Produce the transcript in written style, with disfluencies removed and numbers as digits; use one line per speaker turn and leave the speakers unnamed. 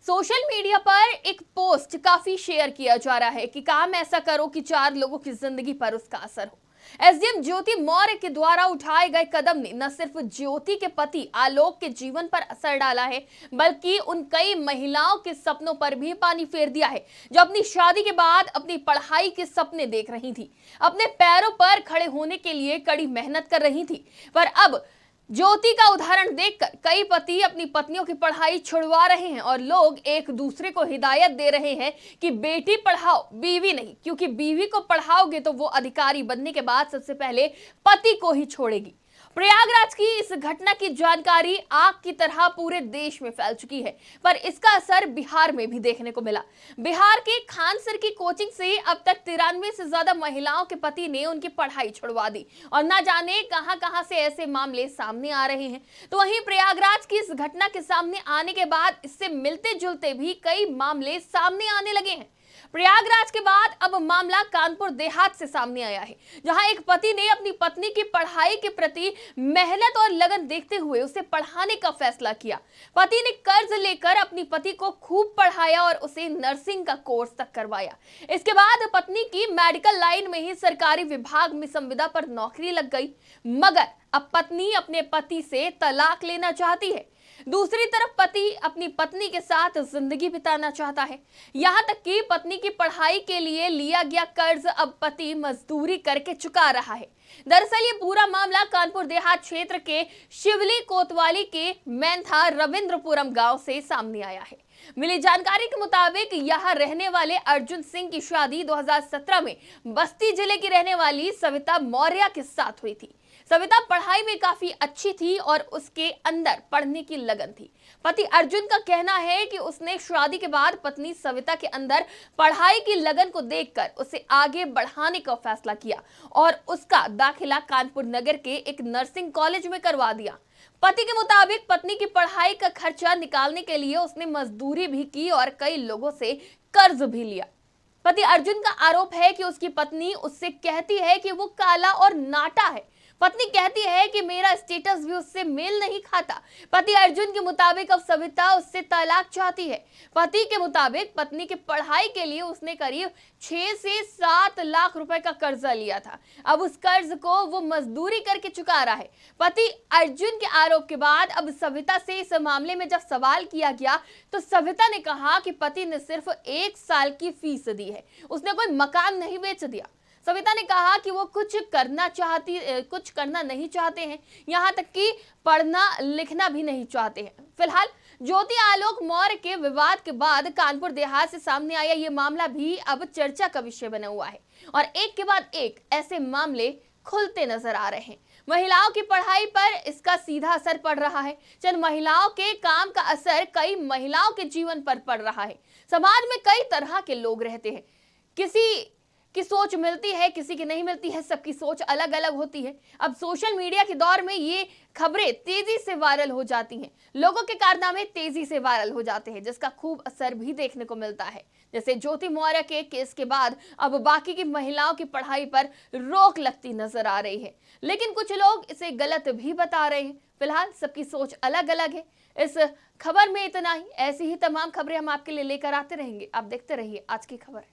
Social media पर एक post काफी शेयर किया जा रहा है कि काम ऐसा करो कि 4 लोगों की जिंदगी पर उसका असर हो। एसडीएम ज्योति मौर्य के द्वारा उठाए गए कदम ने न सिर्फ ज्योति के पति आलोक के जीवन पर असर डाला है, बल्कि उन कई महिलाओं के सपनों पर भी पानी फेर दिया है जो अपनी शादी के बाद अपनी पढ़ाई के सपने देख रही थी, अपने पैरों पर खड़े होने के लिए कड़ी मेहनत कर रही थी। पर अब ज्योति का उदाहरण देखकर कई पति अपनी पत्नियों की पढ़ाई छुड़वा रहे हैं और लोग एक दूसरे को हिदायत दे रहे हैं कि बेटी पढ़ाओ, बीवी नहीं, क्योंकि बीवी को पढ़ाओगे तो वो अधिकारी बनने के बाद सबसे पहले पति को ही छोड़ेगी। प्रयागराज की इस घटना की जानकारी आग की तरह पूरे देश में फैल चुकी है, पर इसका असर बिहार में भी देखने को मिला। बिहार के खानसर की कोचिंग से अब तक 93 से ज्यादा महिलाओं के पति ने उनकी पढ़ाई छुड़वा दी और न जाने कहां से ऐसे मामले सामने आ रहे हैं। तो वहीं प्रयागराज की इस घटना के सामने आने के बाद इससे मिलते जुलते भी कई मामले सामने आने लगे हैं। प्रयागराज के बाद अब मामला कानपुर देहात से सामने आया है, जहां एक पति ने अपनी पत्नी की पढ़ाई के प्रति मेहनत और लगन देखते हुए उसे पढ़ाने का फैसला किया। पति ने कर्ज लेकर अपनी पति को खूब पढ़ाया और उसे नर्सिंग का कोर्स तक करवाया। इसके बाद पत्नी की मेडिकल लाइन में ही सरकारी विभाग में संविदा पर नौकरी लग गई, मगर अब पत्नी अपने पति से तलाक लेना चाहती है। दूसरी तरफ पति अपनी पत्नी के साथ जिंदगी बिताना चाहता है। यहां तक कि पत्नी की पढ़ाई के लिए लिया गया कर्ज अब पति मजदूरी करके चुका रहा है। दरअसल ये पूरा मामला कानपुर देहात क्षेत्र के शिवली कोतवाली के मैंथा रविंद्रपुरम गांव से सामने आया है। मिली जानकारी के मुताबिक यहां रहने वाले अर्जुन सिंह की शादी 2017 में बस्ती जिले की रहने वाली सविता मौर्य के साथ हुई थी। सविता पढ़ाई में काफी अच्छी थी और उसके अंदर पढ़ने की लगन थी। पति अर्जुन का कहना है कि उसने शादी के बाद पत्नी सविता के अंदर पढ़ाई की लगन को देखकर उसे आगे बढ़ाने का फैसला किया और उसका दाखिला कानपुर नगर के एक नर्सिंग कॉलेज में करवा दिया। पति के मुताबिक पत्नी की पढ़ाई का खर्चा निकालने के लिए उसने मजदूरी भी की और कई लोगों से कर्ज भी लिया। पति अर्जुन का आरोप है कि उसकी पत्नी उससे कहती है कि वो काला और नाटा है। पत्नी कहती है कि मेरा स्टेटस भी उससे मेल नहीं खाता। पति अर्जुन के मुताबिक अब सविता उससे तलाक चाहती है। पति के मुताबिक पत्नी की पढ़ाई के लिए उसने करीब 6 से 7 लाख रुपए का कर्जा लिया था। अब उस कर्ज को वो मजदूरी करके चुका रहा है। पति अर्जुन के आरोप के बाद अब सविता से इस मामले में जब सवाल किया गया तो सविता ने कहा कि पति ने सिर्फ 1 साल की फीस दी है, उसने कोई मकान नहीं बेच दिया। सविता ने कहा कि वो कुछ करना नहीं चाहते हैं, यहाँ तक कि पढ़ना लिखना भी नहीं चाहते हैं। फिलहाल ज्योति आलोक मौर्य के विवाद के बाद कानपुर देहात से सामने आया ये मामला भी अब चर्चा का विषय बना हुआ है और एक के बाद एक ऐसे मामले खुलते नजर आ रहे हैं। महिलाओं की पढ़ाई पर इसका सीधा असर पड़ रहा है। चंद महिलाओं के काम का असर कई महिलाओं के जीवन पर पड़ रहा है। समाज में कई तरह के लोग रहते हैं, किसी की सोच मिलती है, किसी की नहीं मिलती है, सबकी सोच अलग अलग होती है। अब सोशल मीडिया के दौर में ये खबरें तेजी से वायरल हो जाती हैं, लोगों के कारनामे तेजी से वायरल हो जाते हैं, जिसका खूब असर भी देखने को मिलता है। जैसे ज्योति मौर्य के केस के बाद अब बाकी की महिलाओं की पढ़ाई पर रोक लगती नजर आ रही है, लेकिन कुछ लोग इसे गलत भी बता रहे हैं। फिलहाल सबकी सोच अलग अलग है। इस खबर में इतना ही। ऐसी ही तमाम खबरें हम आपके लिए लेकर आते रहेंगे। आप देखते रहिए आज की खबर।